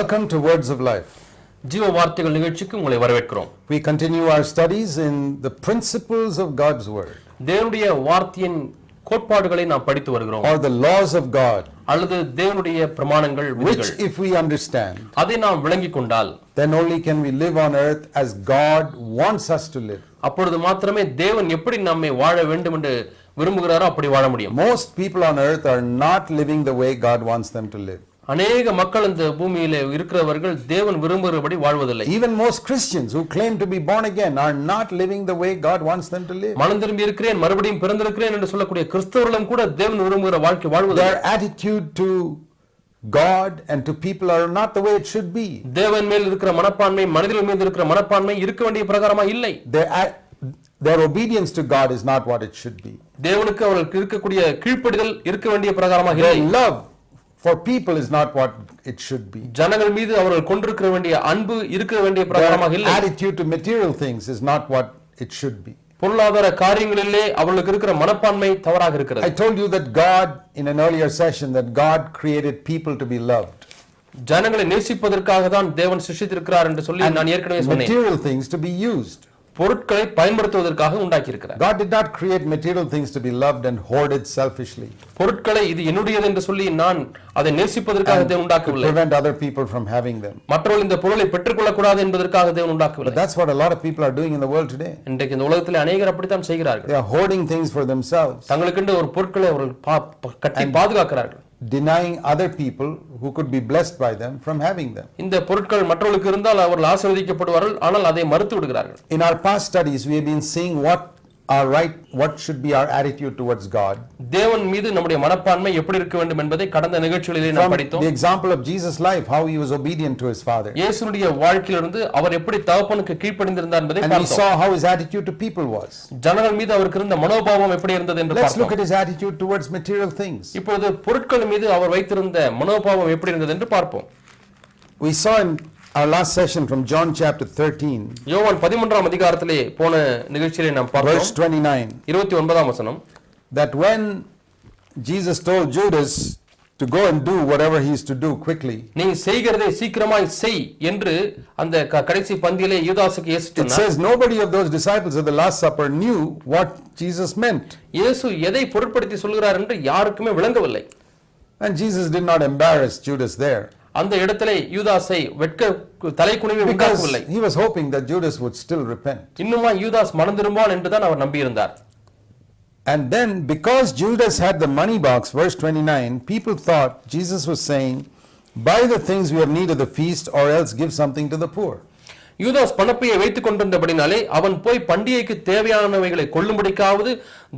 Welcome to Words of Life. ஜீவ வார்த்தைகள் நிகழ்ச்சிக்கு உங்களை வரவேற்கிறோம். We continue our studies in the principles of God's word. தேவனுடைய வார்த்தையின் கோட்பாடுகளை நாம் படித்து வருகிறோம். Or the laws of God. அல்லது தேவனுடைய பிரமாணங்கள் விதிகள். Which if we understand, அதை நாம் விளங்கிக் கொண்டால், then only can we live on earth as God wants us to live. அப்பொழுது மாத்திரமே தேவன் எப்படி நம்மை வாழ வேண்டும் என்று விரும்புகிறாரோ அப்படி வாழ முடியும். Most people on earth are not living the way God wants them to live. அநேக மக்கள் இந்த பூமியிலே இருக்கிறவர்கள் தேவன் விரும்புகிறபடி வாழ்வதில்லை. Even most Christians who claim to be born again are not living the way God wants them to live. மனம் திரும்பி இருக்கிறேன், மறுபடியும் பிறந்திருக்கிறேன் என்று சொல்லக்கூடிய கிறிஸ்தவர்களும் கூட தேவன் விரும்புகிற வாழ்க்கை வாழ்வதில்லை. Their attitude to God and to people are not the way it should be. தேவன் மேல் இருக்கிற மனப்பான்மை, மனிதர்கள் மீது இருக்கிற மனப்பான்மை இருக்க வேண்டிய பிரகாரமா இல்லை. Their obedience to God is not what it should be. தேவனுக்கு அவர்களுக்கு இருக்கக்கூடிய கீழ்ப்படிதல் இருக்க வேண்டிய பிரகாரமாக இல்லை. Their love for people is not what it should be. ஜனங்கள் மீது அவர்கள் கொண்டிருக்க வேண்டிய அன்பு இருக்க வேண்டிய பிரகாரமாக இல்லை. Attitude to material things is not what it should be. பொருளாதார காரியங்களிலே அவர்களுக்கு இருக்கிற மனப்பான்மை தவறாக இருக்கிறது. I told you that God in an earlier session that God created people to be loved. ஜனங்களை நேசிப்பதற்காக தான் தேவன் சிருஷ்டித்திருக்கிறார் என்று சொல்லி நான் ஏற்கனவே சொன்னேன். Material things to be used. பொருட்களை பயன்படுத்துவதற்காக உண்டாக்கி இருக்கிறார். God did not create material things to be loved and hoarded selfishly. பொருட்களை இது என்னுடையது என்று சொல்லி நான் அதை நேசிப்பதற்காக தேவன் உண்டாக்கவில்லை. To prevent other people from having them. மற்றவர்கள் இந்த பொருளை பெற்றுக்கொள்ள கூடாது என்பதற்காக தேவன் உண்டாக்கவில்லை. But that's what a lot of people are doing in the world today. இன்றைக்கு இந்த உலகத்தில் அநேகர் அப்படித்தான் செய்கிறார்கள். They are hoarding things for themselves. தங்களுக்கென்று ஒரு பொருட்களை அவர்கள் கட்டி பாதுகாக்கிறார்கள். Denying other people who could be blessed by them from having them. இந்த பொருட்கள் மற்றவர்களுக்கு இருந்தால் அவர்கள் ஆசீர்வதிக்கப்படுவார்கள், ஆனால் அதை மறுத்து விடுகிறார்கள். In our past studies we have been seeing what should be our attitude towards God. தேவன் மீது நம்முடைய மனப்பான்மை எப்படி இருக்க வேண்டும் என்பதை கடந்த நிகழ்ச்சிகளிலே நாம் படித்தோம். The example of Jesus' life, how he was obedient to his father. இயேசுவுடைய வாழ்க்கையிலிருந்து அவர் எப்படி தகப்பனுக்கு கீழ்ப்படிந்திருந்தார் என்பதை பார்த்தோம். And we saw how his attitude to people was. ஜனங்கள் மீது அவருக்கு இருந்த மனோபாவம் எப்படி இருந்தது என்று பார்த்தோம். Let's look at his attitude towards material things. இப்பொழுது பொருட்கள் மீது அவர் வைத்திருந்த மனோபாவம் எப்படி இருந்தது என்று பார்ப்போம். We saw in our last session from John chapter 13. யோவான் 13ஆம் அதிகாரத்திலே போன நிகழ்ச்சியிலே நாம் பார்த்தோம். Verse 29. 29ஆம் வசனம். That when Jesus told Judas to go and do whatever he is to do quickly. நீ செய்கிறதை சீக்கிரமாய் செய் என்று அந்த கடைசி பந்தியிலே யூதாசுக்கு இயேசு சொன்னார். It says nobody of those disciples of the last supper knew what Jesus meant. இயேசு எதை பொருட்படுத்தி சொல்கிறார் என்று யாருக்குமே விளங்கவில்லை. And Jesus did not embarrass Judas there. அந்த இடத்திலே யூதாசை வெட்க தலை குனிவை உண்டாக்கவில்லை. He was hoping that Judas would still repent. இன்னுமா யூதாஸ் மனம் திரும்புவான் என்று தான் அவர் நம்பியிருந்தார். And then because Judas had the money box, verse 29, people thought Jesus was saying, buy the things we have need of the feast or else give something to the poor. யூதாஸ் பணப்பையை வைத்துக் கொண்டிருந்தபடினாலே அவன் போய் பண்டிகைக்கு தேவையானவைகளை கொள்ளும்படிக்காவது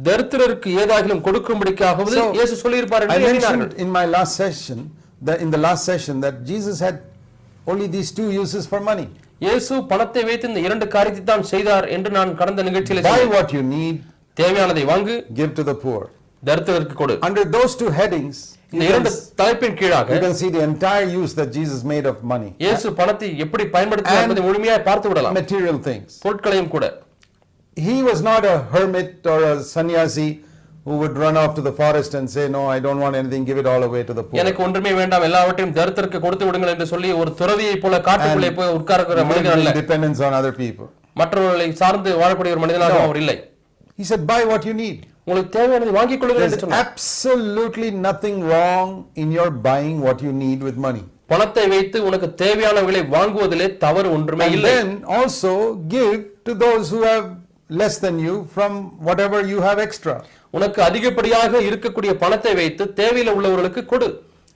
தரித்திரருக்கு ஏதாகிலும் கொடுக்கும்படிக்காவது இயேசு சொல்லியிருப்பார் என்று எண்ணினார்கள். In my last session, in the last session, that Jesus had only these two uses for money. இயேசு பணத்தை வைத்து இந்த இரண்டு காரியத்தை தான் செய்தார் என்று நான் கடந்த நிகழ்ச்சியிலே சொன்னேன். Buy what you need, தேவையானதை வாங்கு, give to the poor. தரித்திரருக்கு கொடு. Under those two headings, இந்த இரண்டு தலைப்பின் கீழாக you can see the entire use that Jesus made of money. இயேசு பணத்தை எப்படி பயன்படுத்தினார் என்பதை முழுமையாக பார்த்து விடலாம். Material things. பொருட்களையும் கூட. He was not a hermit or a sannyasi who would run off to the forest and say, no, I don't want anything, give it all away to the poor. எனக்கு ஒன்றுமே வேண்டாம், எல்லாவற்றையும் தரித்திரருக்கு கொடுத்து விடுங்கள் என்று சொல்லி ஒரு துறவியை போல காட்டுக்குள்ளே போய் உட்கார்க்கிற மனிதன் அல்ல. Dependence on other people. மற்றவர்களை சார்ந்து வாழக்கூடிய ஒரு மனிதனாக அவர் இல்லை. He said, buy what you need. உங்களுக்கு தேவையானதை வாங்கிக் கொள்ளுங்கள் என்று சொன்னார். Absolutely nothing wrong in your buying what you need with money. பணத்தை வைத்து உனக்கு தேவையானவைகளை வாங்குவதிலே தவறு ஒன்றுமே இல்லை. And then also give to those who have less than you from whatever you have extra. உனக்கு அதிகப்படியாக இருக்கக்கூடிய பணத்தை வைத்து தேவையில உள்ளவர்களுக்கு கொடு.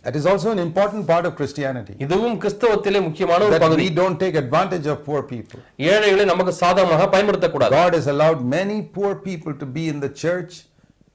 That is also an important part of Christianity. இதுவும் கிறிஸ்தவத்திலே முக்கியமான ஒரு பகுதி. We don't take advantage of poor people. ஏழைகளை நமக்கு சாதகமாக பயன்படுத்த கூடாது. God has allowed many poor people to be in the church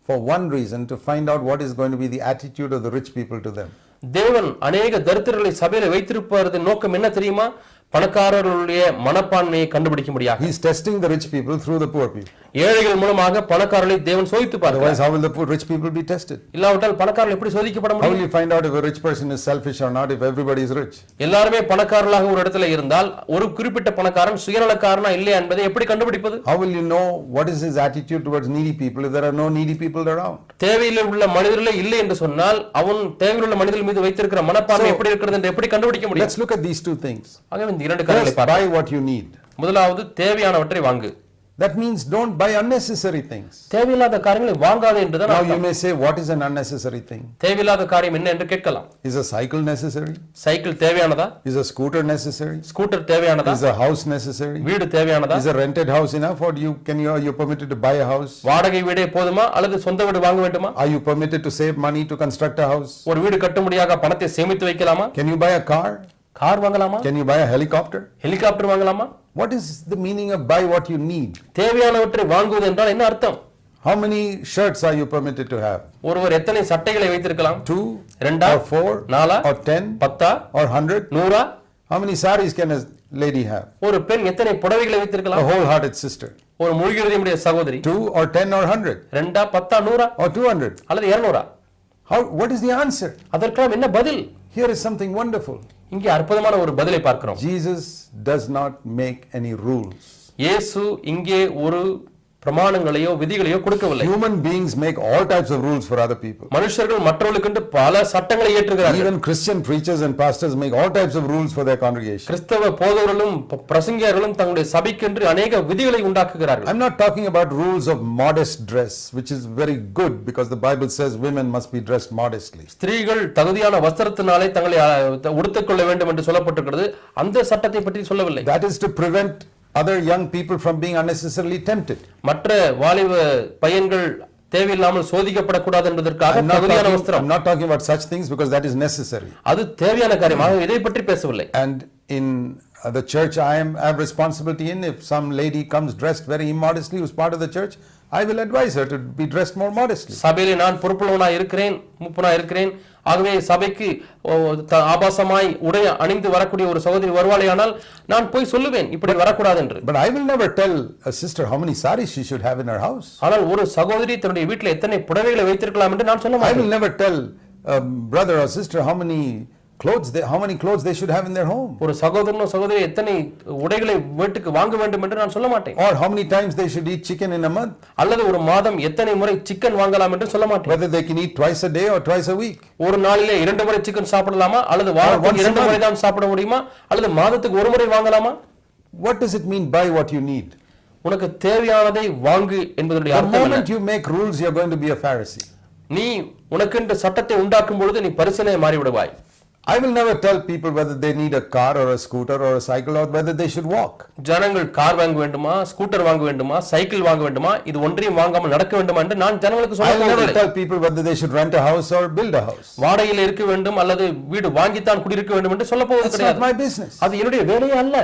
for one reason, to find out what is going to be the attitude of the rich people to them. தேவன் அநேக தரித்திரர்களை சபையில வைத்திருப்பதன் நோக்கம் என்ன தெரியுமா? பணக்காரர்களுடைய மனப்பான்மையை கண்டுபிடிக்க முடியாது. He is testing the rich people through the poor people. ஏழைகள் மூலமாக பணக்காரர்களை தேவன் சோதித்து பார்க்கிறார். Otherwise, how will the rich people be tested? இல்லாவிட்டால் பணக்காரர்கள் எப்படி சோதிக்கப்பட How முடியும்? will you find out if a rich person is selfish or not if everybody is rich? எல்லாருமே பணக்காரர்களாக ஒரு இடத்துல இருந்தால் ஒரு குறிப்பிட்ட பணக்காரன் சுயநலக்காரனா இல்லையா என்பதை எப்படி கண்டுபிடிப்பது? How will you know what is his attitude towards needy people if there are no needy people around? தேவையில் உள்ள மனிதர்களே இல்லை என்று சொன்னால் அவன் தேவையில் உள்ள மனிதர்கள் மீது வைத்திருக்கிற மனப்பான்மை எப்படி இருக்கிறது என்று எப்படி கண்டுபிடிக்க முடியும்? Let's look at these two things. ஆகவே இந்த இரண்டு காரியங்களை First, பார்ப்போம். buy what you need. முதலாவது தேவையானவற்றை வாங்கு. That means don't buy unnecessary things. தேவையில்லாத காரியங்களை வாங்காதே என்றுதான் Now you அர்த்தம். may say, what is an unnecessary thing? தேவையில்லாத காரியம் என்ன என்று கேட்கலாம். Is a cycle necessary? Cycle தேவையானதா? Is a scooter necessary? Scooter தேவையானதா? Is a house necessary? வீடு தேவையானதா? Is a rented house enough, or are you permitted to buy a house? வாடகை வீடே போதுமா அல்லது சொந்த வீடு வாங்க வேண்டுமா? Are you permitted to save money to construct a house? ஒரு வீடு கட்டும்படியாக பணத்தை சேமித்து வைக்கலாமா? Can you buy a car? Car வாங்கலாமா? Can you buy a helicopter? Helicopter வாங்கலாமா? What is the meaning of buy what you need? தேவையானவற்றை வாங்குவது என்றால் என்ன அர்த்தம்? How many shirts are you permitted to have? ஒருவர் எத்தனை சட்டைகளை வைத்திருக்கலாம்? 2 2 or 4 4 or 10 10 or 100? 100? How many saris can a lady have? ஒரு பெண் எத்தனை புடவைகளை A வைத்திருக்கலாம்? wholehearted sister. ஒரு மூழ்கியுடைய சகோதரி 2 or 10 or 100 2 10 100 or 200? அல்லது 200? What is the answer? அதற்கெல்லாம் என்ன பதில்? Here is something wonderful. இங்கே அற்புதமான ஒரு பதிலை பார்க்கிறோம். Jesus does not make any rules. இயேசு இங்கே ஒரு பிரமாணங்களையோ விதிகளையோ கொடுக்கவில்லை. Human beings make all types of rules for other people. மனுஷர்கள் மற்றவர்களுக்கு பல சட்டங்களை ஏற்றுகிறார்கள். Even Christian preachers and pastors make all types of rules for their congregation. கிறிஸ்தவ போதகர்களும் பிரசங்கியர்களும் தங்களுடைய சபைக்கென்று अनेक விதிகளை உண்டாக்குகிறார்கள். I'm not talking about rules of modest dress, which is very good because the Bible says women must be dressed modestly. ஸ்திரீகள் தகுதியான வஸ்திரத்தினாலே தங்களை உடுத்திக் கொள்ள வேண்டும் என்று சொல்லப்பட்டிருக்கிறது. அந்த சட்டத்தை பற்றி சொல்லவில்லை. That is to prevent other young people from being unnecessarily tempted. மற்ற வாலிப பையன்கள் தேவையில்லாமல் சோதிக்கப்படக்கூடாது என்பதற்காக தகுதியான வஸ்திரம். I'm not talking about such things because that is necessary. அது தேவையான காரியமாக இதை பற்றி பேசவில்லை. And in the church I have responsibility in, if some lady comes dressed very immodestly who's part of the church, I will advise her to be dressed more modestly. சபையிலே நான் பொறுப்புள்ளவனாய் இருக்கிறேன், மூப்பனாய் இருக்கிறேன். ஆகவே சபைக்கு ஆபாசமாய் உடை அணிந்து வரக்கூடிய ஒரு சகோதரி வருவாளேயானால் நான் போய் சொல்லுவேன் இப்படி வரக்கூடாது என்று. But I will never tell a sister how many saris she should have in her house. ஆனால் ஒரு சகோதரி தன்னுடைய வீட்டில் எத்தனை புடவைகளை வைத்திருக்கலாம் என்று நான் சொல்ல I மாட்டேன். will never tell a brother or sister how many clothes they should have in their home. ஒரு சகோதரனோ சகோதரி எத்தனை உடைகளை வீட்டுக்கு வாங்க வேண்டும் என்று நான் சொல்ல மாட்டேன். Or how many times they should eat chicken in a month. அல்லது ஒரு மாதம் எத்தனை முறை சிக்கன் வாங்கலாம் என்று சொல்ல மாட்டேன். Whether they can eat twice a day or twice a week. ஒரு நாளிலே 2 முறை சிக்கன் சாப்பிடலாமா அல்லது வாரத்துக்கு 2 முறை தான் சாப்பிட முடியுமா அல்லது மாதத்துக்கு ஒரு முறை வாங்கலாமா? What does it mean buy what you need? உனக்கு தேவையானதை வாங்கு என்பதனுடைய The அர்த்தம் என்ன? moment you make rules you are going to be a Pharisee. நீ உனக்கென்று சட்டத்தை உண்டாக்கும் பொழுது நீ பரிசீலனை மாறி விடுவாய். I will never tell people whether they need a car or a scooter or a cycle or whether they should walk. ஜனங்கள் கார் வாங்க வேண்டுமா, ஸ்கூட்டர் வாங்க வேண்டுமா, சைக்கிள் வாங்க வேண்டுமா, இது ஒன்றையும் வாங்காமல் நடக்க வேண்டுமா என்று நான் ஜனங்களுக்கு I will never சொல்ல tell people whether they should rent a house or build a house. வாடகையில் இருக்க வேண்டும் அல்லது வீடு வாங்கித்தான் குடியிருக்க வேண்டும் என்று சொல்ல போவது That's not கிடையாது. my business. அது என்னுடைய வேலையே அல்ல.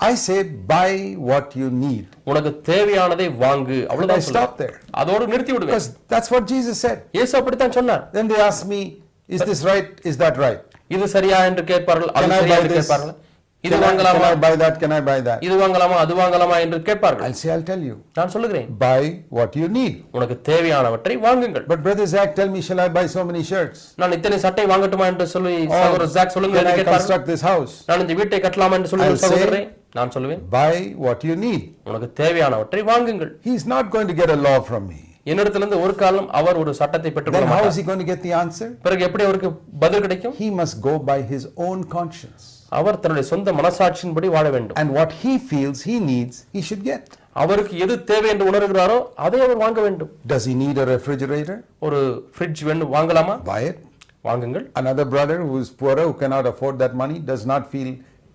I say buy what you need. உனக்கு தேவையானதை வாங்கு. And I அவ்வளவுதான் stop சொல்லுவேன். there. அதோடு நிறுத்தி விடுவேன். Because that's what Jesus said. இயேசு அப்படித்தான் சொன்னார். Then they ask me, is this right? Is that right? இது சரியா என்று கேட்பார்கள், அது Can I சரியா buy என்று this? கேட்பார்கள். இது Can வாங்கலாமா, I buy that? Can I buy that? இது வாங்கலாமா, அது வாங்கலாமா என்று கேட்பார்கள். I'll tell you. நான் சொல்லுகிறேன், Buy what you need. உனக்கு தேவையானவற்றை வாங்குங்கள். But brother Zach, tell me, shall I buy so many shirts? நான் இத்தனை சட்டை வாங்கட்டுமா என்று சொல்லி Or சகோதரர் ஜாக் சொல்லுங்க can என்று I கேட்பார்கள். construct this house? நான் இந்த வீட்டை கட்டலாமா என்று சொல்லுங்க I'll say, சகோதரரே. நான் சொல்லுவேன், Buy what you need. உனக்கு தேவையானவற்றை வாங்குங்கள். He's not going to get a law from me. என்னிடத்திலிருந்து ஒரு காலம் அவர் ஒரு சட்டத்தை பெற்றுக்கொள்ள Then how is மாட்டார். he going to get the answer? பிறகு எப்படி அவருக்கு பதில் கிடைக்கும்? He must go by his own conscience. அவர் தன்னுடைய சொந்த மனசாட்சியின்படி வாழ வேண்டும். And what he feels he needs, he should get. அவருக்கு எது தேவை என்று உணர்கிறாரோ அதை அவர் வாங்க வேண்டும். Does he need a refrigerator? ஒரு ஃப்ரிட்ஜ் வேண்டும், வாங்கலாமா? Buy it. வாங்குங்கள். Another brother who is poorer, who cannot afford that money, does not feel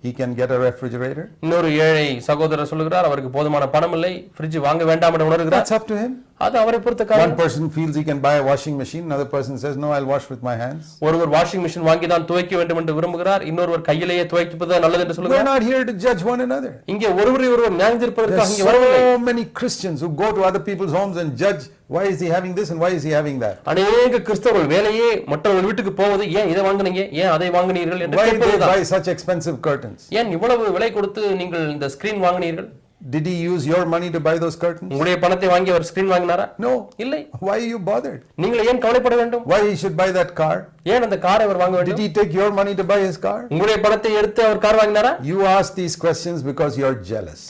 he can get a refrigerator. இன்னொரு ஏழை சகோதரர் சொல்லுகிறார், அவருக்கு போதுமான பணம் இல்லை, ஃப்ரிட்ஜ் வாங்க வேண்டாம் என்று உணர்கிறார். That's up to him. அது அவரை பொறுத்த காரியம். One person feels he can buy a washing machine, another person says, no, I'll wash with my hands. ஒருவர் வாஷிங் மெஷின் வாங்கி தான் துவைக்க வேண்டும் என்று விரும்புகிறார், இன்னொருவர் கையிலேயே துவைப்பது நல்லது என்று We're சொல்லுகிறார். not here to judge one another. இங்கே ஒருவரை ஒருவர் நியாயந்தீர்ப்பதற்காக There's இங்கே வரவில்லை. so many Christians who go to other people's homes and judge, why is he having this and why is he having that? அநேக கிறிஸ்தவர்கள் வேலையே மற்றவர்கள் வீட்டுக்கு போவது, ஏன் இதை வாங்குனீங்க, ஏன் அதை வாங்குனீர்கள் என்று Why did they கேட்பதுதான். buy such expensive curtains? ஏன் இவ்வளவு விலை கொடுத்து நீங்கள் இந்த screen வாங்கினீர்கள்? Did he use your money to buy those curtains? உங்களுடைய பணத்தை வாங்கி அவர் ஸ்கிரீன் வாங்கினாரா? No. இல்லை. Why are you bothered? நீங்கள் ஏன் கவலைப்பட வேண்டும்? Why he should buy that car? ஏன் அந்த காரை அவர் வாங்க Did வேண்டும்? he take your money to buy his car? உங்களுடைய பணத்தை எடுத்து அவர் car வாங்கினாரா? You ask these questions because you're jealous.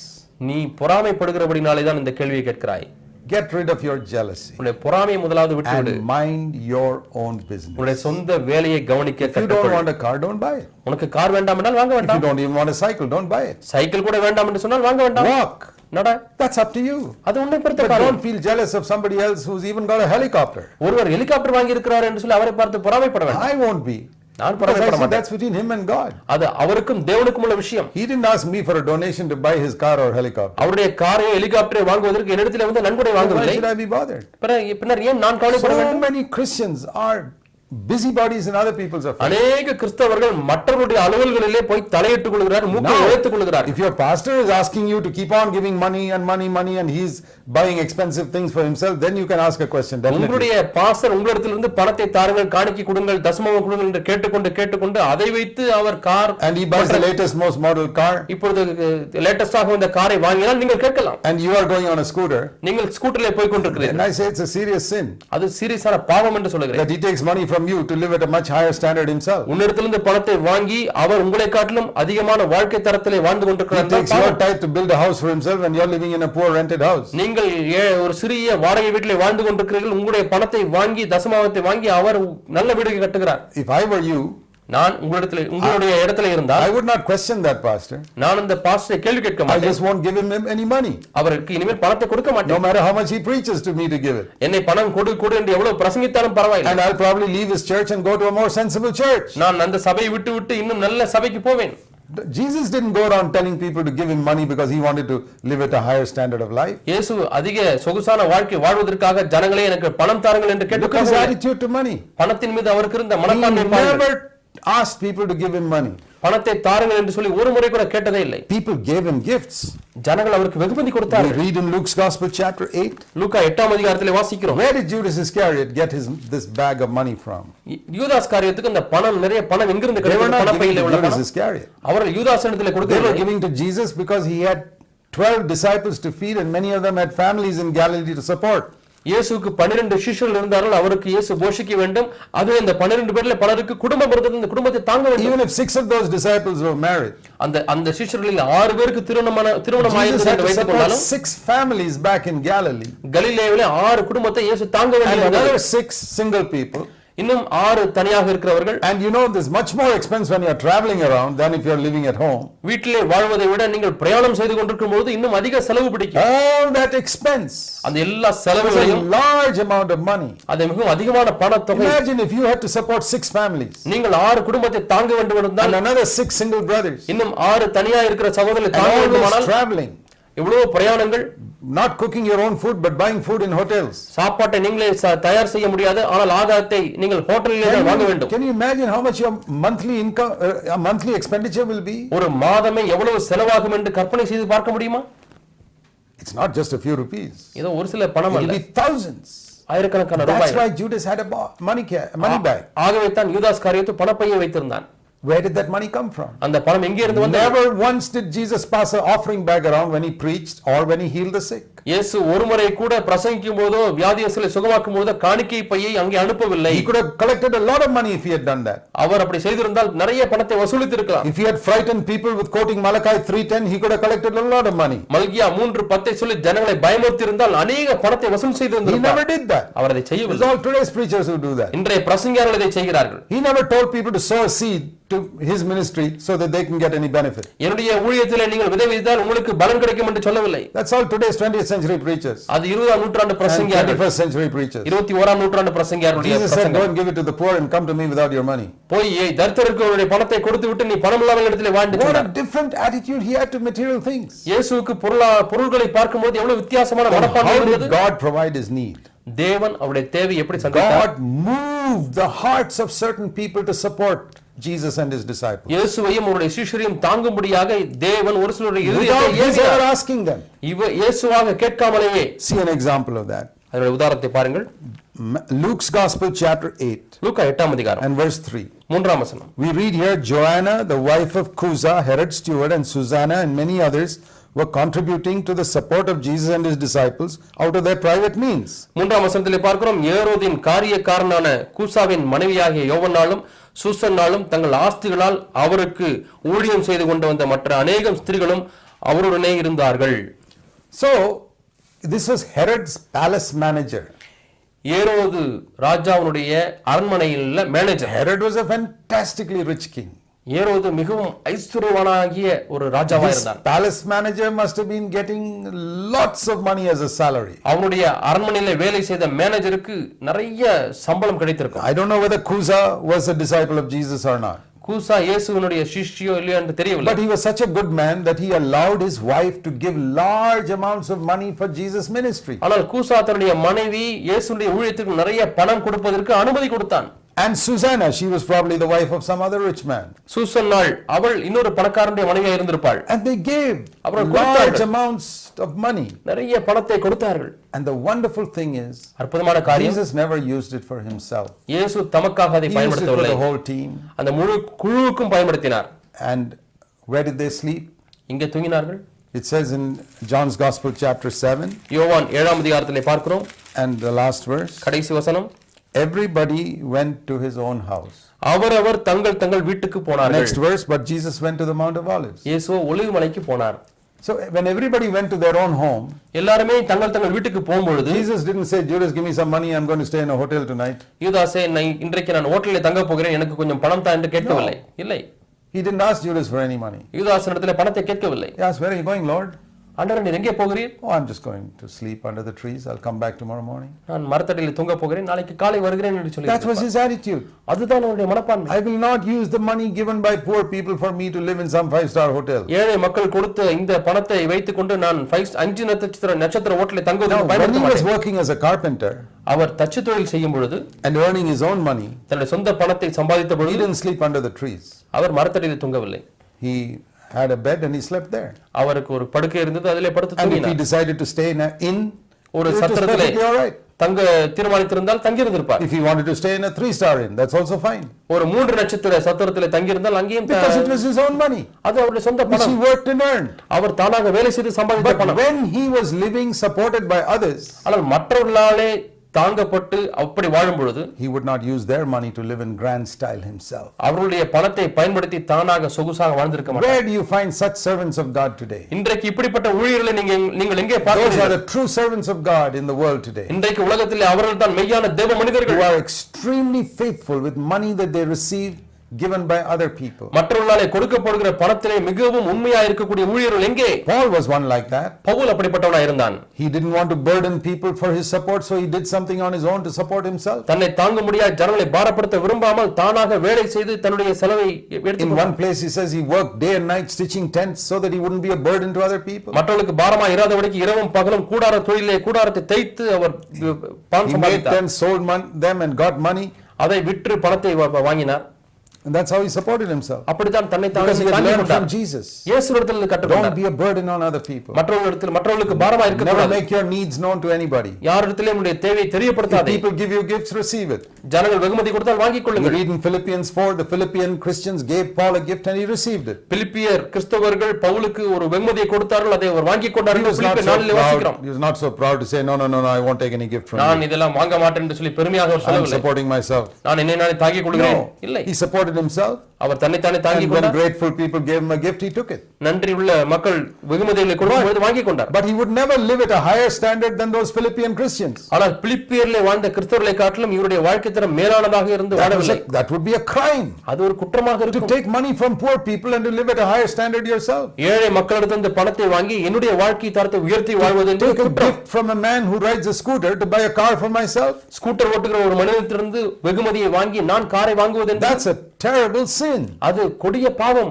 நீ பொறாமைப்படுகிறபடினாலே தான் இந்த கேள்வியை கேட்கிறாய். Get rid of your jealousy உன்னுடைய பொறாமையை முதலாவது விட்டுவிடு. and mind your own business. உன்னுடைய சொந்த வேலையை கவனிக்க If you don't கற்றுக்கொள். want a car, don't buy it. உனக்கு கார் வேண்டாம் என்றால் வாங்க If you வேண்டாம். don't even want a cycle, don't buy it. Cycle கூட வேண்டாம் என்று சொன்னால் வாங்க வேண்டாம். Walk. நட. That's up to you. அது உன்னை பொறுத்த But காரியம். don't feel jealous of somebody else who's even got a helicopter. ஒருவர் ஹெலிகாப்டர் வாங்கி இருக்கிறார் என்று சொல்லி அவரை பார்த்து பொறாமைப்பட வேண்டாம். I won't be. நான் Because I பொறாமைப்பட said மாட்டேன். that's between him and God. அது அவருக்கும் தேவனுக்கும் உள்ள விஷயம். He didn't ask me for a donation to buy his car or helicopter. அவருடைய காரை ஹெலிகாப்டரை வாங்குவதற்கு என்னிடத்தில் வந்து நன்கொடை Why வாங்கவில்லை. should I be bothered? பின்னர் ஏன் நான் கவலைப்பட So வேண்டும்? many Christians are busybodies in other people's affairs. அநேக கிறிஸ்தவர்கள் மற்றவருடைய அலுவல்களிலே போய் தலையிட்டுக் கொள்கிறார், மூக்கை Now, உழைத்துக் கொள்கிறார். if your pastor is asking you to keep on giving money and money and he's buying expensive things for himself, then you can ask a question definitely. உங்களுடைய pastor உங்களிடத்திலிருந்து பணத்தை தாருங்கள், காணிக்கை கொடுங்கள், தசமம் கொடுங்கள் என்று கேட்டுக்கொண்டு அதை வைத்து அவர் car And he buys the latest most model car இப்பொழுது லேட்டஸ்டாக இந்த காரை வாங்கினால் நீங்கள் கேட்கலாம். and you are going on a scooter. நீங்கள் ஸ்கூட்டரிலே போய் And கொண்டிருக்கிறீர்கள். I say it's a serious sin அது சீரியஸான பாவம் என்று சொல்லுகிறேன். that he takes money from you to live at a much higher standard himself. உன்னிடத்திலிருந்து பணத்தை வாங்கி அவர் உங்களை காட்டிலும் அதிகமான வாழ்க்கை தரத்திலே வாழ்ந்து He கொண்டிருக்கிறார். takes your tithe to build a house for himself and you're living in a poor rented house. நீங்கள் ஒரு சிறிய வாடகை வீட்டிலே வாழ்ந்து கொண்டிருக்கிறீர்கள். உங்களுடைய பணத்தை வாங்கி தசமாவத்தை வாங்கி அவர் நல்ல வீடு கட்டுகிறார். If I were you, நான் உங்களுடைய இடத்துல இருந்தால் I would not question that pastor. நான் அந்த பாஸ்டரை கேள்வி கேட்க I மாட்டேன். just won't give him any money. அவருக்கு இனிமேல் பணத்தை கொடுக்க No மாட்டேன். matter how much he preaches to me to give it. என்னை பணம் கொடு என்று எவ்வளவு பிரசங்கித்தாலும் பரவாயில்லை. And I'll probably leave his church and go to a more sensible church. நான் அந்த சபையை விட்டு இன்னும் நல்ல சபைக்கு போவேன். Jesus didn't go around telling people to give him money because he wanted to live at a higher standard of life. இயேசு அதிக சொகுசான வாழ்க்கை வாழ்வதற்காக ஜனங்களே எனக்கு பணம் தாருங்கள் என்று Look at his கேட்கவில்லை. attitude to money. பணத்தின் மீது அவருக்கு இருந்த He மனப்பான்மை பாருங்கள். never asked people to give him money. பணத்தை தாருங்கள் என்று சொல்லி ஒரு முறை கூட கேட்டதே இல்லை. People gave him gifts. ஜனங்கள் அவருக்கு வெகுமதி We கொடுத்தார்கள். read in Luke's Gospel chapter 8. லூக்கா 8ஆம் அதிகாரத்திலே வாசிக்கிறோம். Where did Judas Iscariot get this bag of money from? யூதாஸ் காரியத்துக்கு அந்த பணம் நிறைய பணம் எங்கிருந்து They were கிடைத்தது? not giving பணப்பையிலே to உள்ள Judas பணம் Iscariot. அவர்கள் யூதாஸ் இடத்திலே They were கொடுக்கவில்லை. giving to Jesus because he had 12 disciples to feed and many of them had families in Galilee to support. இயேசுவுக்கு 12 சீஷர்கள் இருந்தார்கள். அவருக்கு இயேசு போஷிக்க வேண்டும். அதுவே இந்த 12 பேர்ல பலருக்கு குடும்பம் இருந்தது. இந்த குடும்பத்தை தாங்க வேண்டும். Even if 6 of those disciples were married, அந்த சீஷர்களில் 6 பேருக்கு திருமணம் Jesus ஆயிருந்தது had என்று to வைத்துக் support கொண்டாலும் 6 families back in Galilee. கலிலேயாவிலே 6 குடும்பத்தை இயேசு தாங்க And வேண்டியது. another 6 single people. இன்னும் 6 தனியாக இருக்கிறவர்கள். And you know there's much more expense when you're traveling around than if you're living at home. வீட்டிலே வாழ்வதை விட நீங்கள் பிரயாணம் செய்து கொண்டிருக்கும் போது இன்னும் அதிக செலவு பிடிக்கும். All that expense, அந்த எல்லா it's a செலவுகளையும் large amount of money. அது மிகவும் அதிகமான பணத்தொகை. Imagine if you had to support 6 families நீங்கள் 6 குடும்பத்தை தாங்க வேண்டும் and என்றால் another 6 single brothers இன்னும் 6 தனியா இருக்கிற சகோதரர்களை and தாங்க always வேண்டுமானால் traveling, இவ்வளவு பிரயாணங்கள். not cooking your own food but buying food in hotels. சாப்பாட்டை நீங்களே தயார் செய்ய முடியாது, ஆனால் ஆகாரத்தை நீங்கள் ஹோட்டலிலே தான் வாங்க வேண்டும். Can you imagine how much your monthly income, monthly expenditure will be? ஒரு மாதமே எவ்வளவு செலவாகும் என்று கற்பனை செய்து பார்க்க முடியுமா? It's not just a few rupees. ஏதோ ஒரு சில பணம் It will அல்ல, be thousands. ஆயிரக்கணக்கான That's ரூபாய். why Judas had a money bag. ஆகவே தான் யூதாஸ் காரியத்து பணப்பையை வைத்திருந்தான். Where did that money come from? அந்த பணம் எங்கே இருந்து வந்தது? Never once did Jesus pass an offering bag around when he preached or when he healed the sick. இயேசு ஒரு முறை கூட பிரசங்கிக்கும் போதோ வியாதியஸ்தரை சுகமாக்கும் போதோ காணிக்கை பையை அங்கே அனுப்பவில்லை. He could have collected a lot of money if he had done that. அவர் அப்படி செய்திருந்தால் நிறைய பணத்தை வசூலித்து இருக்கலாம். If he had frightened people with quoting Malachi 3:10, he could have collected a lot of money. மல்கியா 3:10 சொல்லி ஜனங்களை பயமுறுத்தி இருந்தால் அநேக பணத்தை வசூல் He செய்திருந்தார். never did that. அவர் அதை It's செய்யவில்லை. all today's preachers who do that. இன்றைய பிரசங்கியாளர்கள் இதை செய்கிறார்கள். He never told people to sow a seed to his ministry so that they can get any benefit. என்னுடைய ஊழியத்திலே நீங்கள் விதை விதைத்தால் உங்களுக்கு பலன் கிடைக்கும் என்று சொல்லவில்லை. That's all today's 20th century preachers. அது 20ஆம் நூற்றாண்டு பிரசங்கியார்கள், 21st century preachers. 21ஆம் நூற்றாண்டு பிரசங்கியார்களுடைய Jesus said, பிரசங்கம். go and give it to the poor and come to me without your money. போய் தரித்திரருக்கு உன்னுடைய பணத்தை கொடுத்து விட்டு நீ பணம் இல்லாத இடத்திலே வாழ்ந்து What சொன்னார். a different attitude he had to material things. இயேசுவுக்கு பொருள்களை பார்க்கும்போது எவ்வளவு வித்தியாசமான மனப்பான்மை How இருந்தது. did God provide his need? தேவன் அவருடைய தேவையை எப்படி சந்தித்தார்? God moved the hearts of certain people to support Jesus and his disciples. இயேசுவையும் அவருடைய சீஷரையும் தாங்கும்படியாக தேவன் ஒரு சிலருடைய Without இதயத்தை his ever ஏவினார். asking them. இயேசுவாக கேட்காமலேயே. See an example of that. அதனுடைய உதாரணத்தை பாருங்கள். Luke's Gospel chapter 8 லூக்கா 8ஆம் அதிகாரம் and verse 3. 3ஆம் வசனம். We read here, Joanna, the wife of Chuza, Herod's steward, and Susanna and many others were contributing to the support of Jesus and his disciples out of their private means. 3ஆம் வசனத்திலே பார்க்கிறோம், ஏரோதின் காரியக்காரனான கூசாவின் மனைவியாகிய யோவன்னாலும் சூசன்னாலும் தங்கள் ஆஸ்திகளால் அவருக்கு ஊழியம் செய்து கொண்டு வந்த மற்ற அநேகம் ஸ்திரீகளும் அவருடனே இருந்தார்கள். So this was Herod's palace manager. ஏரோது ராஜாவுடைய அரண்மனையில் manager. Herod was a fantastically rich king. ஏரோது மிகவும் ஐஸ்வர்யவானாகிய ஒரு ராஜாவாக This இருந்தார். palace manager must have been getting lots of money as a salary. அவருடைய அரண்மனையில் வேலை செய்த மேனேஜருக்கு நிறைய சம்பளம் கிடைத்திருக்கும். I don't know whether Chuza was a disciple of Jesus or not. கூசா இயேசுவினுடைய சிஷ்யோ இல்லையோ என்று தெரியவில்லை. But he was such a good man that he allowed his wife to give large amounts of money for Jesus' ministry. ஆனால் கூசா தன்னுடைய மனைவி இயேசுவினுடைய ஊழியத்திற்கு நிறைய பணம் கொடுப்பதற்கு அனுமதி கொடுத்தான். And Susanna, she was probably the wife of some other rich man. சூசன்னாள் அவள் இன்னொரு பணக்காரனுடைய மனைவியாக இருந்திருப்பாள். And they gave அவர்கள் large கொடுத்தார்கள். amounts of money. நிறைய பணத்தை கொடுத்தார்கள். And the wonderful thing is, அற்புதமான காரியம், Jesus never used it for himself. இயேசு தமக்காக அதை He used it for பயன்படுத்தவில்லை. the whole team. அந்த முழு குழுவுக்கும் பயன்படுத்தினார். And where did they sleep? இங்கே தூங்கினார்கள். It says in John's Gospel chapter 7 யோவான் 7ஆம் அதிகாரத்திலே பார்க்கிறோம். and the last verse, கடைசி வசனம், everybody went to his own house. அவரவர் தங்கள் வீட்டுக்கு போனார்கள். Next verse, but Jesus went to the Mount of Olives. இயேசு ஒலிவ மலைக்கு போனார். So when everybody went to their own home, எல்லாருமே தங்கள் வீட்டுக்கு போகும்பொழுது Jesus didn't say, Judas, give me some money, I'm going to stay in a hotel tonight. யூதாசே, இன்றைக்கு நான் ஹோட்டலில் தங்க போகிறேன், எனக்கு கொஞ்சம் பணம் தா என்று கேட்கவில்லை. இல்லை, He didn't ask Judas for any money. யூதாசனிடத்தில் பணத்தை கேட்கவில்லை. He asked, where are you going, Lord? ஆண்டவரே, நீர் எங்கே போகிறீர்? Oh, I'm just going to sleep under the trees. I'll come back tomorrow morning. நான் மரத்தடியில் தூங்க போகிறேன், நாளைக்கு காலை வருகிறேன் என்று சொல்லி. That was his attitude. அதுதான் அவருடைய மனப்பான்மை. I will not use the money given by poor people for me to live in some 5-star hotel. ஏழை மக்கள் கொடுத்த இந்த பணத்தை வைத்துக்கொண்டு நான் 5 நட்சத்திர ஹோட்டலில் தங்குவதற்கு Now, when பயன்படுத்த he was மாட்டேன். working as a carpenter அவர் தச்சு தொழில் செய்யும் பொழுது and earning his own money, தன்னுடைய சொந்த பணத்தை சம்பாதித்த he பொழுது didn't sleep under the trees. அவர் மரத்தடியில் தூங்கவில்லை. He had a bed and he slept there. அவருக்கு ஒரு படுக்கை இருந்தது, அதிலே படுத்து And if he தூங்கினார். decided to stay in an inn, ஒரு it was சத்திரத்திலே perfectly all right. தங்க தீர்மானித்திருந்தால் தங்கியிருந்திருப்பார். If he wanted to stay in a 3-star inn, that's also fine. ஒரு 3 நட்சத்திர சத்திரத்திலே தங்கியிருந்தால் அங்கேயும் Because it was his own money, அது அவருடைய சொந்த which he பணம். worked and earned. அவர் தானாக வேலை செய்து சம்பாதித்த But பணம். when he was living supported by others, ஆனால் மற்றவர்களாலே தாங்கப்பட்டு அப்படி வாழும் பொழுது he would not use their money to live in grand style himself. அவருடைய பணத்தை பயன்படுத்தி தானாக சொகுசாக வாழ்ந்திருக்க மாட்டார். Where do you find such servants of God today? இன்றைக்கு இப்படிப்பட்ட ஊழியர்களை நீங்கள் எங்கே Those are பார்க்கிறீர்கள்? the true servants of God in the world today, இன்றைக்கு உலகத்திலே அவர்கள் தான் மெய்யான தேவ who மனிதர்கள். are extremely faithful with money that they receive given by other people. மற்றவர்களாலே கொடுக்கப்படுகிற பணத்திலே மிகவும் உண்மையா இருக்கக்கூடிய ஊழியர்கள் எங்கே? Paul was one like that. Pavul அப்படிப்பட்டவனா இருந்தான். He didn't want to burden people for his support, so he did something on his own to support himself. தன்னை தாங்க முடியாத ஜனங்களை பாரப்படுத்த விரும்பாமல் தானாக வேலை செய்து தன்னுடைய செலவை எடுத்து In one place he says he worked day and night stitching tents so that he wouldn't be a burden to other people. மற்றவர்களுக்கு பாரமா இராதபடிக்கு இரவும் பகலும் கூடாரத்தை தைத்து அவர் பணம் He made சம்பாதித்தார். them, sold them and got money, அதை விற்று பணத்தை வாங்கினார். and that's how he supported himself. அப்படித்தான் தன்னை Because he had தாங்கி learned from கொண்டார். Jesus. இயேசுவிடத்தில் Don't கற்றுக்கொண்டார். be a burden on other people. மற்றவர்களுக்கு பாரமா இருக்க Never கூடாது. make your needs known to anybody. யாரிடத்திலே உங்களுடைய தேவையை If தெரியப்படுத்தாதே. people give you gifts, receive it. ஜனங்கள் வெகுமதி கொடுத்தால் வாங்கிக் You கொள்ளுங்கள். read in Philippians 4, the Philippian Christians gave Paul a gift and he received it. பிலிப்பியர் கிறிஸ்தவர்கள் பவுலுக்கு ஒரு வெகுமதியை கொடுத்தார்கள், அதை அவர் வாங்கிக் He கொண்டார்கள். was not பிலிப்பியர் so 4 வாசிக்கிறோம். proud. He was not so proud to say, no, I won't take any gift from நான் you. இதெல்லாம் வாங்க மாட்டேன் என்று சொல்லி பெருமையாக அவர் I'm சொல்லவில்லை. supporting myself. நான் என்னை நானே தாங்கிக் கொள்கிறேன். No, இல்லை, he supported himself. அவர் தன்னைத்தானே தாங்கிக் And when கொண்டார். grateful people gave him a gift, he took it. நன்றி உள்ள மக்கள் வெகுமதிகளை கொடுக்கும்போது வாங்கிக் கொண்டார். But he would never live at a higher standard than those Philippian Christians. ஆனால் பிலிப்பியரிலே வாழ்ந்த கிறிஸ்தவர்களை காட்டிலும் இவருடைய வாழ்க்கை தரம் மேலானதாக இருந்து வாழவில்லை. That would be a crime. அது ஒரு குற்றமாக To இருக்கும். take money from poor people and to live at a higher standard yourself. ஏழை மக்களிடமிருந்து பணத்தை வாங்கி என்னுடைய வாழ்க்கை தரத்தை உயர்த்தி வாழ்வது என்று Take a குற்றம். gift from a man who rides a scooter to buy a car for myself. Scooter ஓட்டுகிற ஒரு மனிதனிடமிருந்து வெகுமதியை வாங்கி நான் காரை வாங்குவது என்று That's a terrible sin. அது கொடிய பாவம்.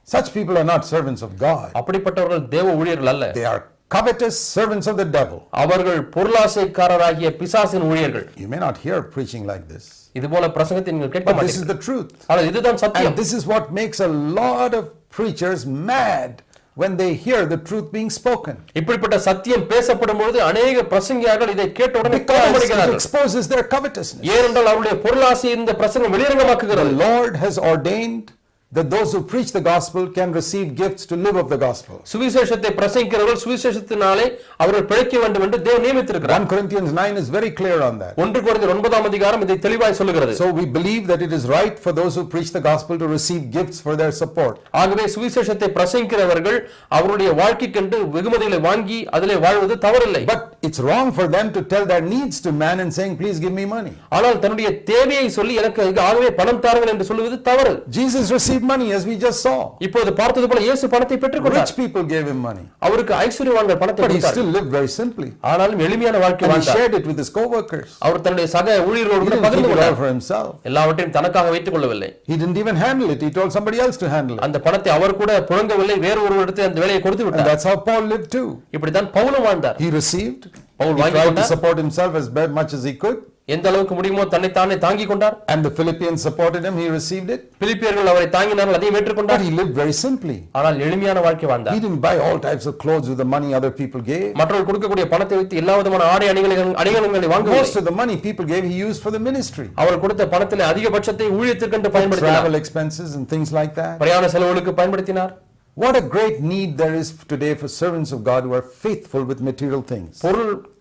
Such people are not servants of God. அப்படிப்பட்டவர்கள் தேவ ஊழியர்கள் அல்ல. They are covetous servants of the devil. அவர்கள் பொருளாசைக்காரராகிய பிசாசின் ஊழியர்கள். You may not hear preaching like this. இதுபோல பிரசங்கத்தை நீங்கள் கேட்க But this is மாட்டீர்கள். the truth. ஆனால் இதுதான் சத்தியம். And this is what makes a lot of preachers mad when they hear the truth being spoken. இப்படிப்பட்ட சத்தியம் பேசப்படும் பொழுது அநேக பிரசங்கியார்கள் இதை கேட்ட உடனே Because it கோபமடைகிறார்கள். exposes their covetousness. ஏனென்றால் அவருடைய பொருளாசை இந்த பிரசங்கம் The வெளியரங்கமாக்குகிறது. Lord has ordained that those who preach the gospel can receive gifts to live of the gospel. சுவிசேஷத்தை பிரசங்கிக்கிறவர்கள் சுவிசேஷத்தினாலே அவர்கள் பிழைக்க வேண்டும் என்று தேவன் நியமித்திருக்கிறார். 1 Corinthians 9 is very clear on that. 1 கொரிந்தியர் 9ஆம் அதிகாரம் இதை தெளிவாய் சொல்லுகிறது. So we believe that it is right for those who preach the gospel to receive gifts for their support. ஆகவே சுவிசேஷத்தை பிரசங்கிக்கிறவர்கள் அவருடைய வாழ்க்கைக்கென்று வெகுமதிகளை வாங்கி அதிலே வாழ்வது தவறில்லை. But it's wrong for them to tell their needs to man and saying, please give me money. ஆனால் தன்னுடைய தேவையை சொல்லி எனக்கு ஆகவே பணம் தாருங்கள் என்று சொல்வது தவறு. Jesus received money as we just saw. இப்போது பார்த்தது போல இயேசு பணத்தை பெற்றுக்கொண்டார். Rich people gave him money. அவருக்கு ஐஸ்வரியவான்கள் பணத்தை But he கொடுத்தார். still lived very simply. ஆனாலும் எளிமையான வாழ்க்கை And he வாழ்ந்தார். shared it with his co-workers. அவர் தன்னுடைய சக ஊழியர்களோடு He கூட didn't பகிர்ந்து keep it all கொண்டார். for himself. எல்லாவற்றையும் தனக்காக வைத்துக் கொள்ளவில்லை. He didn't even handle it. He told somebody else to handle it. அந்த பணத்தை அவர் கூட புழங்கவில்லை, வேறு ஒருவரிடத்தில் அந்த வேலையை கொடுத்து And விட்டார். that's how Paul lived too. இப்படித்தான் பவுலும் வாழ்ந்தார். He received. பவுல் He வாங்கிக் tried to கொண்டார். support himself as much as he could. எந்த அளவுக்கு முடியுமோ தன்னைத்தானே தாங்கிக் கொண்டார். And the Philippians supported him. He received it. பிலிப்பியர்கள் அவரை தாங்கினார்கள், அதையும் But ஏற்றுக்கொண்டார். he lived very simply. ஆனால் எளிமையான வாழ்க்கை He வாழ்ந்தார். didn't buy all types of clothes with the money other people gave. மற்றவர்கள் கொடுக்கக்கூடிய பணத்தை வைத்து எல்லா விதமான ஆடை அணிகலன்களை Most வாங்கவில்லை. of the money people gave, he used for the ministry. அவர் கொடுத்த பணத்திலே அதிகபட்சத்தை ஊழியத்திற்கென்று பயன்படுத்தினார். Travel expenses and things like that. பிரயாண செலவுகளுக்கு பயன்படுத்தினார். What a great need there is today for servants of God who are faithful with material things.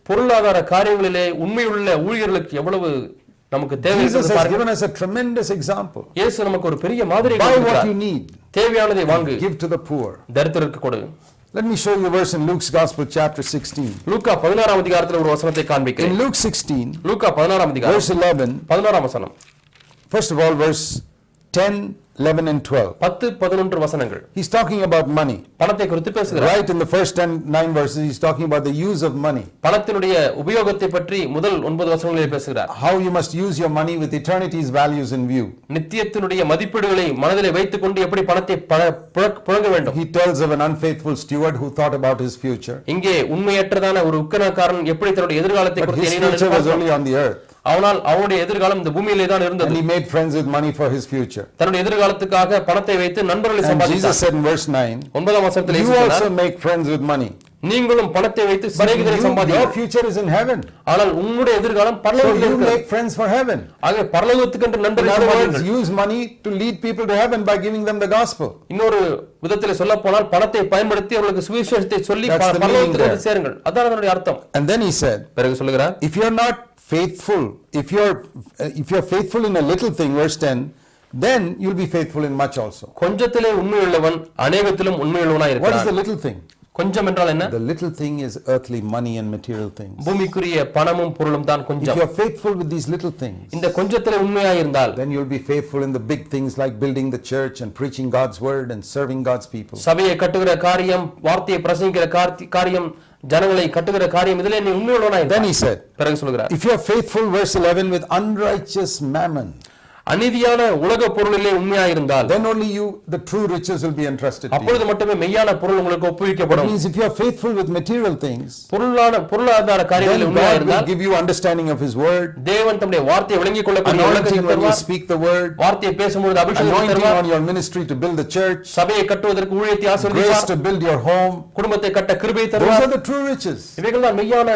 பொருளாதார காரியங்களிலே உண்மையுள்ள ஊழியர்களுக்கு எவ்வளவு நமக்கு தேவை Jesus இருக்கிறது has பாருங்கள். given us a tremendous example. இயேசு நமக்கு ஒரு பெரிய மாதிரி Buy what you கொடுக்கிறார். need. தேவையானதை வாங்கு, Give to the poor. தரித்திரருக்கு கொடு. Let me show you a verse in Luke's Gospel, chapter 16. லூக்கா 16ஆம் அதிகாரத்தில் ஒரு வசனத்தை In காண்பிக்கிறேன். Luke 16, லூக்கா 16ஆம் அதிகாரம் verse 11, 11ஆம் வசனம். first of all, verse 10, 11, and 12. 10, 11 வசனங்கள். He's talking about money. பணத்தை குறித்து பேசுகிறார். Right in the first 9 verses, he's talking about the use of money. பணத்தினுடைய உபயோகத்தை பற்றி முதல் 9 வசனங்களில் பேசுகிறார். How you must use your money with eternity's values in view. நித்தியத்தினுடைய மதிப்பீடுகளை மனதிலே வைத்துக் கொண்டு எப்படி பணத்தை புழங்க வேண்டும். He tells of an unfaithful steward who thought about his future. இங்கே உண்மையற்றதான ஒரு உக்கிரக்காரன் எப்படி தன்னுடைய எதிர்காலத்தை But குறித்து his எண்ணினான் future என்று was பார்க்கிறோம். only on the earth. ஆனால் அவனுடைய எதிர்காலம் இந்த பூமியிலே தான் And இருந்தது. he made friends with money for his future. தன்னுடைய எதிர்காலத்துக்காக பணத்தை வைத்து நண்பர்களை And Jesus சம்பாதித்தார். said in verse 9, 9ஆம் வசனத்தில் you இயேசு also சொன்னார், make friends with money. நீங்களும் பணத்தை வைத்து சிநேகிதரை Your சம்பாதிங்கள். future is in heaven. ஆனால் உங்களுடைய எதிர்காலம் So பரலோகத்தில் you இருக்கிறது. make friends for heaven. ஆகவே பரலோகத்துக்கென்று In நண்பர்களை other words, சம்பாதிங்கள். use money to lead people to heaven by giving them the gospel. இன்னொரு விதத்தில் சொல்ல போனால் பணத்தை பயன்படுத்தி அவர்களுக்கு சுவிசேஷத்தை சொல்லி That's the meaning பரலோகத்துக்கு there. சேருங்கள். அதான் அதனுடைய அர்த்தம். And then he said, பிறகு சொல்லுகிறார், if you're not faithful, if you're faithful in a little thing, verse 10, then you'll be faithful in much also. கொஞ்சத்திலே உண்மையுள்ளவன் அநேகத்திலும் உண்மையுள்ளவனாய் What is the இருக்கிறான். little thing? கொஞ்சம் என்றால் என்ன? The little thing is earthly money and material things. பூமிக்குரிய பணமும் பொருளும் தான் If கொஞ்சம். you're faithful with these little things, இந்த கொஞ்சத்திலே உண்மையாய் இருந்தால் then you'll be faithful in the big things like building the church and preaching God's word and serving God's people. சபையை கட்டுகிற காரியம், வார்த்தையை பிரசங்கிக்கிற காரியம், ஜனங்களை கட்டுகிற காரியம், இதிலே நீ உண்மையுள்ளவனாய் Then he இருந்தால். said, பிறகு சொல்லுகிறார், if you're faithful, verse 11, with unrighteous mammon, அநீதியான உலக பொருளிலே உண்மையாய் இருந்தால் then only the true riches will be entrusted to you. அப்பொழுது மட்டுமே மெய்யான பொருள் உங்களுக்கு That ஒப்புவிக்கப்படும். means if you're faithful with material things, பொருளாதார காரியங்களில் then உண்மையாய் God will இருந்தால் give you understanding of his word, தேவன் தம்முடைய வார்த்தையை விளங்கிக் கொள்ளக்கூடிய anointing விளக்கத்தை when you தருவார். speak the word, வார்த்தையை பேசும்பொழுது அபிஷேகத்தை anointing தருவார். on your ministry to build the church, சபையை கட்டுவதற்கு ஊழியத்தை grace ஆசீர்வதிப்பார். to build your home. குடும்பத்தை கட்ட கிருபையை Those தருவார். are the true riches. இவைகள் தான் மெய்யான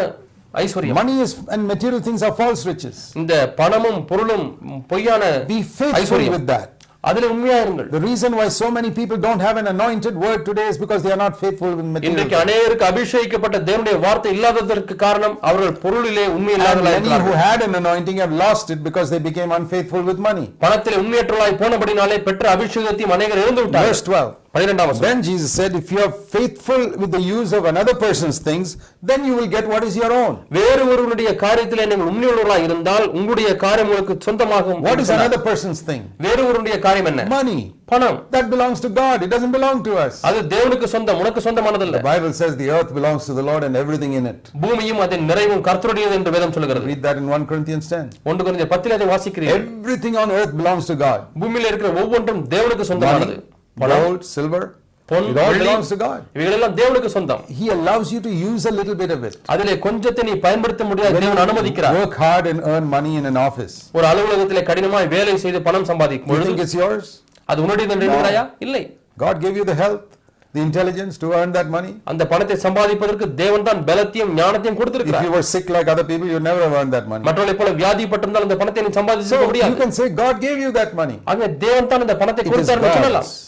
ஐஸ்வர்யம். Money and material things are false riches. இந்த பணமும் பொருளும் பொய்யான Be faithful ஐஸ்வர்யம். with that. அதிலே உண்மையா இருங்கள். The reason why so many people don't have an anointed word today is because they are not faithful with material. இன்றைக்கு அநேகருக்கு அபிஷேகிக்கப்பட்ட தேவனுடைய வார்த்தை இல்லாததற்கு காரணம் அவர்கள் பொருளிலே உண்மை And இல்லாதவர்களாய் many who இருக்கிறார்கள். had an anointing have lost it because they became unfaithful with money. பணத்திலே உண்மையற்றவர்களாய் போனபடினாலே பெற்ற அபிஷேகத்தையும் அநேகர் இழந்து Verse விட்டார்கள். 12. 12ஆம் வசனம். Then Jesus said, if you are faithful with the use of another person's things, then you will get what is your own. வேறு ஒருவருடைய காரியத்திலே நீங்கள் உண்மையுள்ளவர்களாய் இருந்தால் உங்களுடைய காரியம் உங்களுக்கு சொந்தமாகும். What is another person's thing? வேறு ஒருவருடைய காரியம் என்ன? Money. பணம். That belongs to God. It doesn't belong to us. அது தேவனுக்கு சொந்தம், உனக்கு சொந்தமானதல்ல. The Bible says the earth belongs to the Lord and everything in it. பூமியும் அதன் நிறைவும் கர்த்தருடையது என்று வேதம் சொல்கிறது. Read that in 1 Corinthians 10. 1 கொரிந்தியர் 10 அதை வாசிக்கிறீர்கள். Everything on earth belongs to God. பூமியில இருக்கிற ஒவ்வொன்றும் தேவனுக்கு சொந்தமானது. Money, gold, silver, Pon, it all வெள்ளி, belongs to God. இவைகளெல்லாம் தேவனுக்கு சொந்தம். He allows you to use a little bit of it. அதிலே கொஞ்சத்தை நீ பயன்படுத்த முடியாது, When தேவன் அனுமதிக்கிறார். you work hard and earn money in an office, ஒரு அலுவலகத்திலே கடினமாய் வேலை செய்து பணம் சம்பாதிக்கும் you பொழுது think it's yours? அது உன்னுடையது என்று எண்ணுகிறாயா? இல்லை. God gave you the health, the intelligence to earn that money. அந்த பணத்தை சம்பாதிப்பதற்கு தேவன் தான் பலத்தையும் ஞானத்தையும் If கொடுத்திருக்கிறார். you were sick like other people, you never have earned that money. மற்றவர்களைப் போல வியாதிப்பட்டிருந்தால் அந்த பணத்தை நீ சம்பாதிக்க So you முடியாது. can say God gave you that money. ஆக தேவன் தான் அந்த பணத்தை It is கொடுத்தார் என்று சொல்லலாம். God's.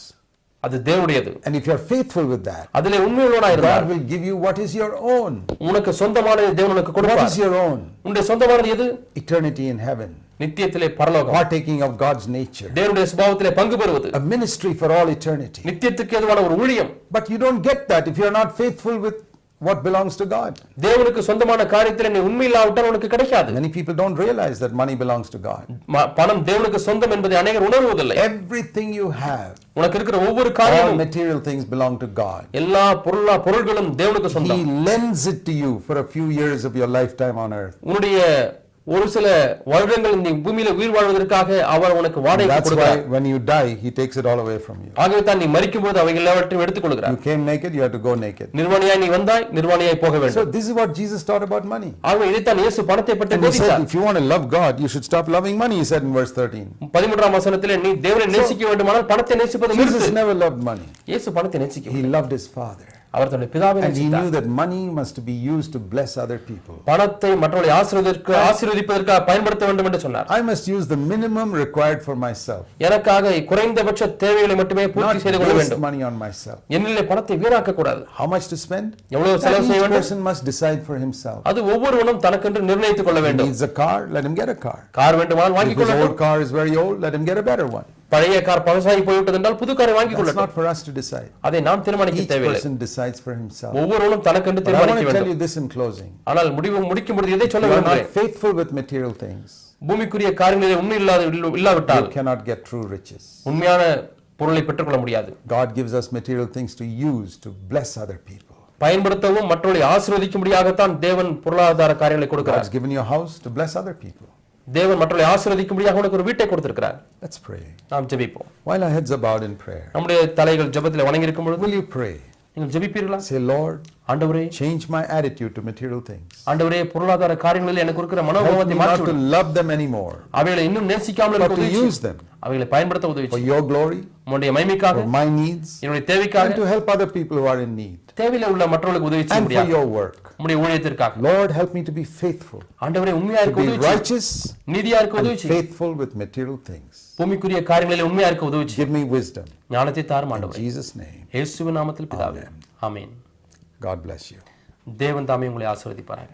அது தேவனுடையது. And if you are faithful with that, அதிலே உண்மையுள்ளவனாய் இருந்தால் God will give you what is your own. உனக்கு சொந்தமானதை தேவன் உனக்கு What கொடுப்பார். is your own? உன்னுடைய சொந்தமானது எது? Eternity in heaven. நித்தியத்திலே பரலோகம். Partaking of God's nature. தேவனுடைய சுபாவத்திலே பங்கு பெறுவது. A ministry for all eternity. நித்தியத்துக்கு ஏதுவான ஒரு ஊழியம். But you don't get that if you are not faithful with what belongs to God. தேவனுக்கு சொந்தமான காரியத்திலே நீ உண்மை இல்லாவிட்டால் உனக்கு கிடைக்காது. Many people don't realize that money belongs to God. பணம் தேவனுக்கு சொந்தம் என்பதை அநேகர் உணர்வதில்லை. Everything you have, உனக்கு இருக்கிற ஒவ்வொரு all காரியமும், material things belong to God. எல்லா பொருள்களும் தேவனுக்கு He சொந்தம். lends it to you for a few years of your lifetime on earth. உன்னுடைய ஒரு சில வருடங்கள் நீ பூமியில உயிர் வாழ்வதற்காக அவர் உனக்கு வாடகைக்கு That's கொடுக்கிறார். why when you die, He takes it all away from you. ஆகவே தான் நீ மரிக்கும்போது அவைகள் எல்லாவற்றையும் எடுத்துக் கொள்கிறார். You came naked, you have to go naked. நிர்வாணியாய் நீ வந்தாய், நிர்வாணியாய் போக So வேண்டும். this is what Jesus taught about money. ஆகவே இதைத்தான் இயேசு பணத்தை பற்றி And He said, போதித்தார். if you want to love God, you should stop loving money, He said in verse 13. 13ஆம் வசனத்திலே நீ தேவனை நேசிக்க வேண்டுமானால் பணத்தை நேசிப்பதை Jesus நிறுத்து. never loved money. இயேசு பணத்தை நேசிக்க He loved His Father. அவர் தன்னுடைய பிதாவை And He knew நேசித்தார். that money must be used to bless other people. பணத்தை மற்றவர்களை ஆசீர்வதிப்பதற்காக பயன்படுத்த வேண்டும் என்று சொன்னார். I must use the minimum required for myself. எனக்காக குறைந்தபட்ச தேவைகளை மட்டுமே பூர்த்தி Not செய்து கொள்ள waste வேண்டும். money on myself. என்னிலே பணத்தை வீணாக்க கூடாது. How much to spend? எவ்வளவு செலவு Each செய்ய வேண்டும்? person must decide for himself. அது ஒவ்வொருவனும் தனக்கென்று நிர்ணயித்துக் கொள்ள He வேண்டும். needs a car, let him get a car. Car வேண்டுமானால் If வாங்கிக் his கொள்ளட்டும். old car is very old, let him get a better one. பழைய கார் பழசாகி போய்விட்டது என்றால் புது காரை வாங்கிக் That's கொள்ளட்டும். not for us to decide. அதை நாம் தீர்மானிக்க Each தேவையில்லை. person decides for himself. ஒவ்வொருவனும் தனக்கென்று But I want தீர்மானிக்க to tell வேண்டும். you this in closing. ஆனால் முடிக்கும் பொழுது எதை சொல்ல If you are விரும்புகிறேன்? not faithful with material things, பூமிக்குரிய காரியங்களிலே உண்மை இல்லாவிட்டால் you cannot get true riches. உண்மையான பொருளை பெற்றுக்கொள்ள முடியாது. God gives us material things to use to bless other people. பயன்படுத்தவும் மற்றவர்களை ஆசீர்வதிக்கும்படியாகத்தான் தேவன் பொருளாதார காரியங்களை கொடுக்கிறார். God's given you a house to bless other people. தேவன் மற்றவர்களை ஆசீர்வதிக்கும்படியாக உனக்கு ஒரு வீட்டை கொடுத்திருக்கிறார். Let's pray. நாம் ஜெபிப்போம். While our heads are bowed in prayer, நம்முடைய தலைகள் ஜெபத்திலே வணங்கி இருக்கும் பொழுது will you pray? நீங்கள் ஜெபிப்பீர்களா? Say, Lord, ஆண்டவரே, change my attitude to material things. ஆண்டவரே, பொருளாதார காரியங்களில் எனக்கு இருக்கிற Help me மனோபாவத்தை not மாற்றி to விடும். love them anymore, அவைகளை இன்னும் நேசிக்காமல் but இருக்க to உதவி use செய்யும். them அவைகளை பயன்படுத்த உதவி for செய்யும். your glory, உம்முடைய மகிமைக்காக, for my needs, என்னுடைய தேவைக்காக, and to help other people who are in need, தேவையில உள்ள மற்றவர்களுக்கு உதவி செய்ய and for முடியாது. your work. உம்முடைய ஊழியத்திற்காக Lord, help me to be faithful, ஆண்டவரே, உண்மையா to இருக்க be உதவி செய்யும். righteous, நீதியா இருக்க உதவி and செய்யும். faithful with material things. பூமிக்குரிய காரியங்களில் உண்மையா இருக்க உதவி செய்யும். Give me wisdom. ஞானத்தை தாரும் In ஆண்டவரே. Jesus' name, இயேசுவின் நாமத்தில் பிதாவே. ஆமென். God bless you. தேவன் தாமே உங்களை ஆசீர்வதிப்பாராக.